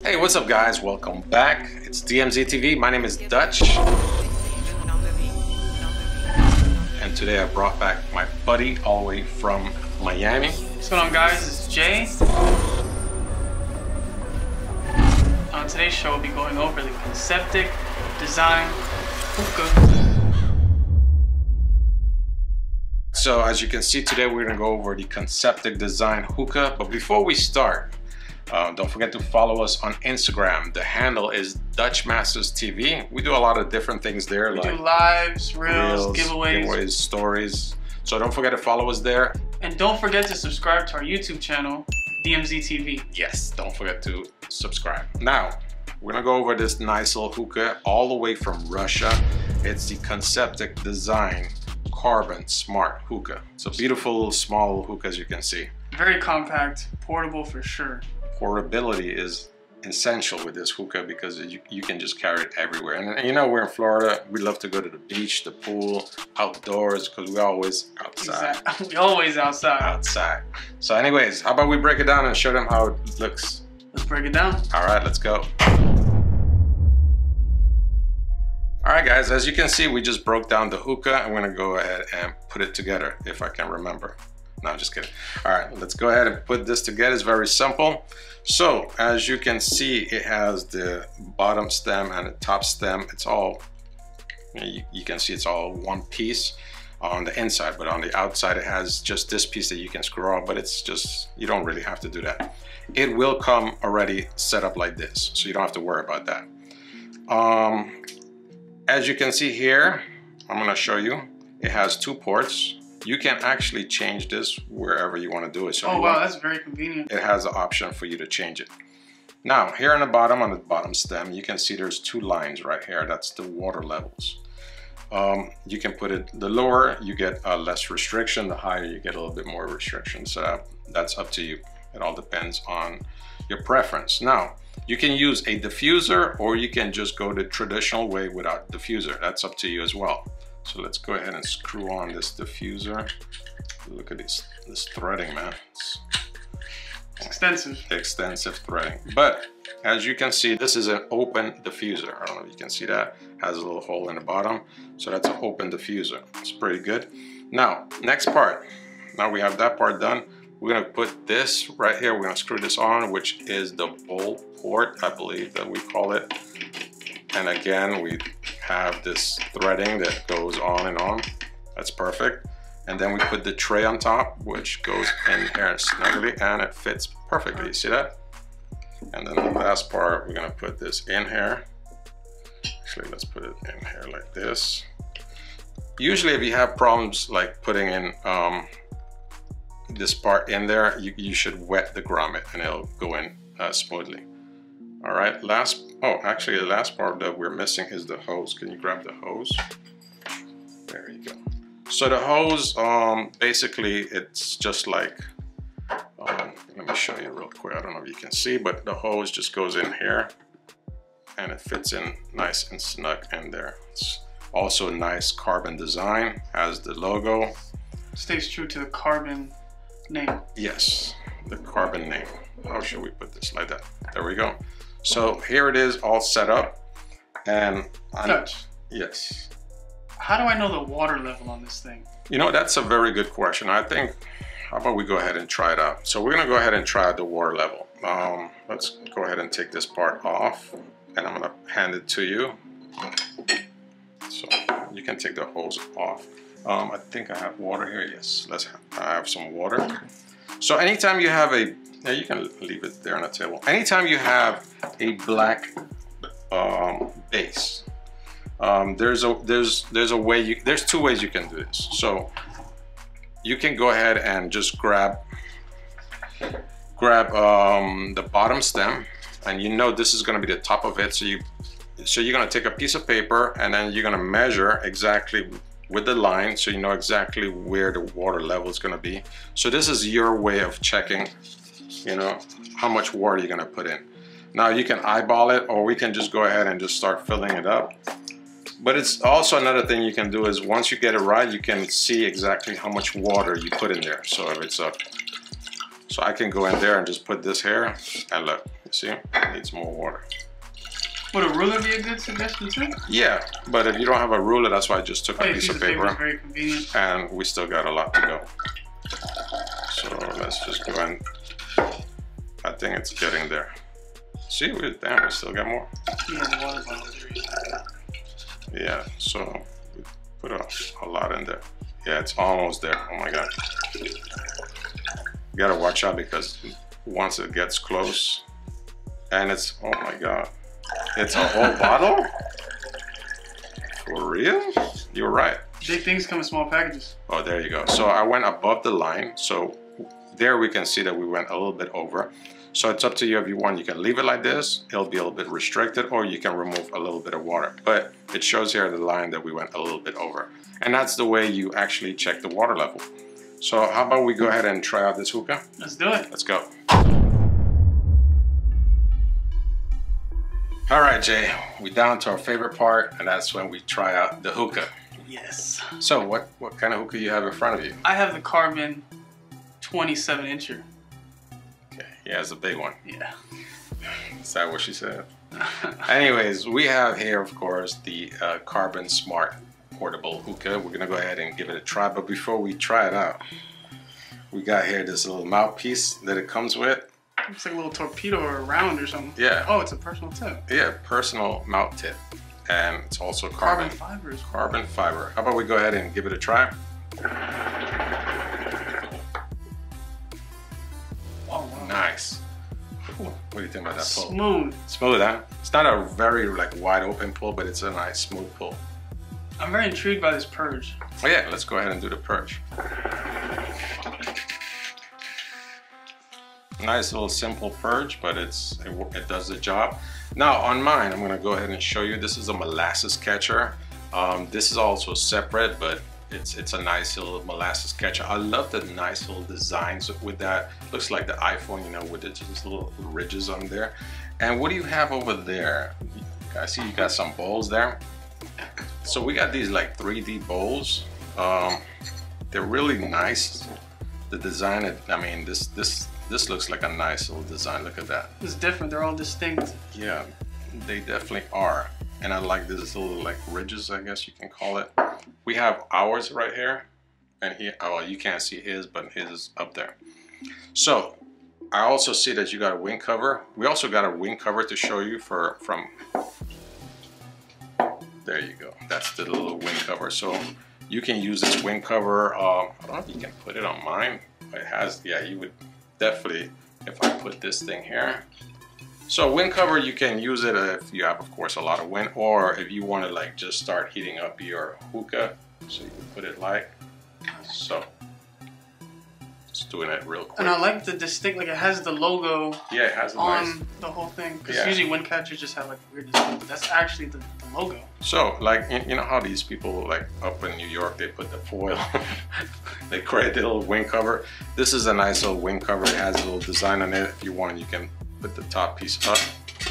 Hey, what's up guys? Welcome back. It's DMZ TV. My name is Dutch. And today I brought back my buddy all the way from Miami. What's going on guys? It's Jay. On today's show we'll be going over the Conceptic design hookah. So as you can see today we're gonna go over the Conceptic design hookah. But before we start, don't forget to follow us on Instagram. The handle is Dutch Masters TV. We do a lot of different things there. We do lives, reels, giveaways, stories. So don't forget to follow us there. And don't forget to subscribe to our YouTube channel, DMZ TV. Yes, don't forget to subscribe. Now, we're gonna go over this nice little hookah all the way from Russia. It's the Conceptic design carbon smart hookah. It's a beautiful small hookah, as you can see. Very compact, portable for sure. Portability is essential with this hookah because you can just carry it everywhere. And you know, we're in Florida, we love to go to the beach, the pool, outdoors, because we're always outside. Exactly. We always outside. So anyways, how about we break it down and show them how it looks? Let's break it down. All right, let's go. All right guys, as you can see, we just broke down the hookah. I'm gonna go ahead and put it together if I can remember. No, just kidding. All right, let's go ahead and put this together. It's very simple. So as you can see, it has the bottom stem and the top stem. It's all, you can see it's all one piece on the inside, but on the outside it has just this piece that you can screw off, but it's just, you don't really have to do that. It will come already set up like this, so you don't have to worry about that. As you can see here, I'm gonna show you, it has 2 ports. You can actually change this wherever you want to do it. So oh wow, that's very convenient. It has the option for you to change it. Now, here on the bottom stem, you can see there's 2 lines right here. That's the water levels. You can put it, the lower you get less restriction, the higher you get a little bit more restriction. So that's up to you. It all depends on your preference. Now, you can use a diffuser or you can just go the traditional way without diffuser. That's up to you as well. So let's go ahead and screw on this diffuser. Look at this threading, man. It's extensive. Extensive threading. But as you can see, this is an open diffuser. I don't know if you can see that. It has a little hole in the bottom. So that's an open diffuser. It's pretty good. Now, next part. Now we have that part done. We're gonna put this right here. We're gonna screw this on, which is the bowl port, I believe that we call it. And again, we have this threading that goes on and on. That's perfect. And then we put the tray on top, which goes in here snugly and it fits perfectly. You see that? And then the last part, we're gonna put this in here. Actually, let's put it in here like this. Usually if you have problems like putting in this part in there, you should wet the grommet and it'll go in smoothly. All right, actually the last part that we're missing is the hose. Can you grab the hose? There you go. So the hose, basically it's just like, let me show you real quick. I don't know if you can see, but the hose just goes in here and it fits in nice and snug in there. It's also a nice carbon design, has the logo. Stays true to the carbon name. Yes, the carbon name. How should we put this? Like that. There we go. So here it is all set up. And Dutch. Yes. How do I know the water level on this thing? You know, that's a very good question. I think, how about we go ahead and try it out? So we're gonna go ahead and try out the water level. Let's go ahead and take this part off and I'm gonna hand it to you. So you can take the hose off. I think I have water here. Yes, I have some water. So anytime you have a, yeah, you can leave it there on the table. Anytime you have a black base, there's a way there's 2 ways you can do this. So you can go ahead and just grab the bottom stem, and you know this is going to be the top of it. So you're going to take a piece of paper and then you're going to measure exactly with the line, so you know exactly where the water level is going to be. So this is your way of checking, you know, how much water you're going to put in. Now you can eyeball it, or we can just go ahead and just start filling it up. But it's also another thing you can do is once you get it right, you can see exactly how much water you put in there. So if it's so I can go in there and just put this here and look, You see, it needs more water. Would a ruler be a good suggestion too? Yeah, but if you don't have a ruler, that's why I just took a piece of paper. Very convenient. And we still got a lot to go. So let's just go and, I think it's getting there. See, we still got more. Yeah, the water bottles. Yeah, so we put a lot in there. Yeah, it's almost there. Oh my God. You gotta watch out because once it gets close, and it's, oh my God. It's a whole bottle? For real? You're right. Big things come in small packages. Oh, there you go. So I went above the line. So there we can see that we went a little bit over. So it's up to you if you want. You can leave it like this. It'll be a little bit restricted, or you can remove a little bit of water. But it shows here the line that we went a little bit over. And that's the way you actually check the water level. So how about we go ahead and try out this hookah? Let's do it. Let's go. All right, Jay, we're down to our favorite part, and that's when we try out the hookah. Yes. So what kind of hookah you have in front of you? I have the Carbon 27-incher. Okay, yeah, it's a big one. Yeah. Is that what she said? Anyways, we have here, of course, the Carbon Smart Portable Hookah. We're gonna go ahead and give it a try, but before we try it out, we got here this little mouthpiece that it comes with. Looks like a little torpedo or a round or something. Yeah. Oh, it's a personal tip. Yeah, personal mouth tip. And it's also carbon fiber. Carbon fiber. How about we go ahead and give it a try? Oh, wow. Nice. What do you think about that pull? Smooth. Smooth, huh? It's not a very like wide open pull, but it's a nice smooth pull. I'm very intrigued by this purge. Oh yeah, let's go ahead and do the purge. Nice little simple purge, but it does the job. Now on mine, I'm gonna go ahead and show you. This is a molasses catcher. This is also separate, but it's a nice little molasses catcher. I love the nice little designs with that. Looks like the iPhone, you know, with just little ridges on there. And what do you have over there? I see you got some bowls there. So we got these like 3D bowls. They're really nice. The design, I mean, this looks like a nice little design. Look at that. It's different. They're all distinct. Yeah, they definitely are. And I like this little like ridges, I guess you can call it. We have ours right here. And here, oh, well, you can't see his, but his is up there. So I also see that you got a wing cover. We also got a wing cover to show you from, there you go. That's the little wing cover. So you can use this wing cover. I don't know if you can put it on mine. It has, yeah, you would definitely, if I put this thing here. So wind cover, you can use it if you have, of course, a lot of wind, or if you want to like just start heating up your hookah. So you can put it like so. Just doing it real quick. And I like the distinct, like it has the logo. Yeah, it has a on nice, the whole thing. Because yeah, usually wind catchers just have like weird design, but that's actually the logo. So like, you know how these people like up in New York, they put the foil, they create the little wing cover. This is a nice little wing cover. It has a little design on it. If you want, you can put the top piece up.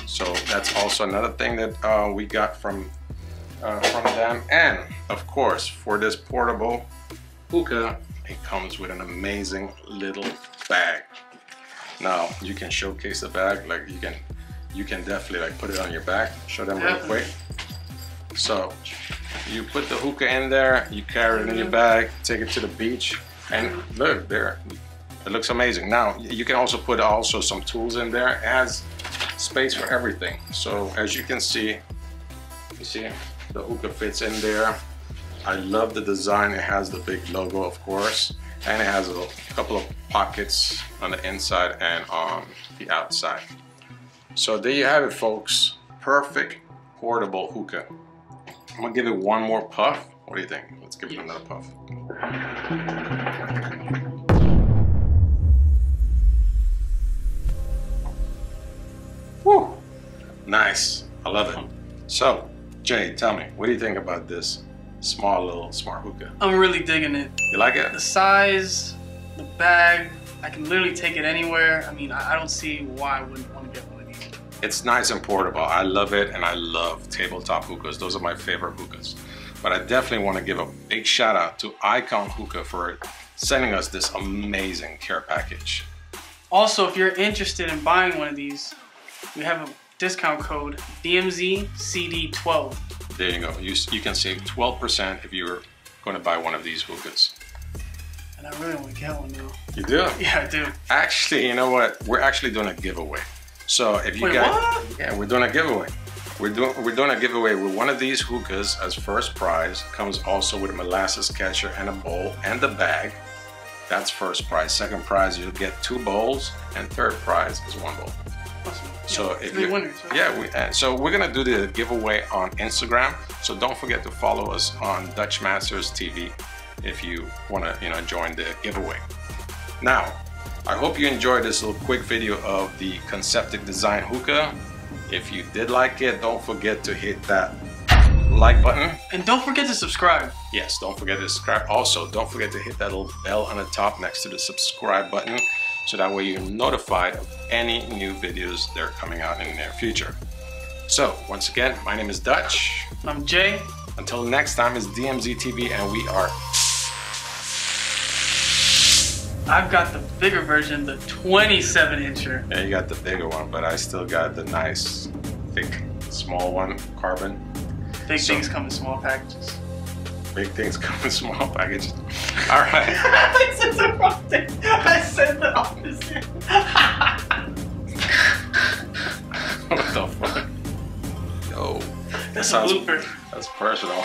So that's also another thing that we got from them. And of course, for this portable hookah, it comes with an amazing little bag. Now you can showcase the bag, like you can definitely like put it on your back. Show them real quick. So you put the hookah in there, you carry it in your bag, take it to the beach, and look there, it looks amazing. Now you can also put some tools in there. It has space for everything. So as you can see, you see the hookah fits in there. I love the design. It has the big logo, of course, and it has a couple of pockets on the inside and on the outside. So there you have it, folks. Perfect portable hookah. I'm gonna give it one more puff. What do you think? Let's give it another puff. Woo! Nice. I love it. So, Jay, tell me, what do you think about this small little smart hookah? I'm really digging it. You like it? The size, the bag, I can literally take it anywhere. I mean, I don't see why I wouldn't want to get one of these. It's nice and portable. I love it, and I love tabletop hookahs. Those are my favorite hookahs. But I definitely want to give a big shout out to Icon Hookah for sending us this amazing care package. Also, if you're interested in buying one of these, we have a discount code DMZCD12. There you go. You can save 12% if you're going to buy one of these hookahs. And I really want to get one now. You do? Yeah, I do. Actually, you know what? We're actually doing a giveaway. So if you guys, what? Yeah, we're doing a giveaway. We're doing a giveaway with one of these hookahs as first prize. Comes also with a molasses catcher and a bowl and the bag. That's first prize. Second prize, you'll get 2 bowls, and third prize is 1 bowl. Awesome. So yeah, if 3 you, winners. yeah, so we're gonna do the giveaway on Instagram. So don't forget to follow us on Dutch Masters TV if you wanna, join the giveaway. Now, I hope you enjoyed this little quick video of the Conceptic design hookah. If you did like it, don't forget to hit that like button. And don't forget to subscribe. Yes, don't forget to subscribe. Also, don't forget to hit that little bell on the top next to the subscribe button, so that way you're notified of any new videos that are coming out in the near future. So, once again, my name is Dutch. I'm Jay. Until next time, it's DMZ TV, and we are... I've got the bigger version, the 27-incher. Yeah, you got the bigger one, but I still got the nice, thick, small one, carbon. Big things come in small packages. Big things come in small packages. All right. I said the wrong thing. I said the opposite. What the fuck? Yo. That's a blooper. That's personal.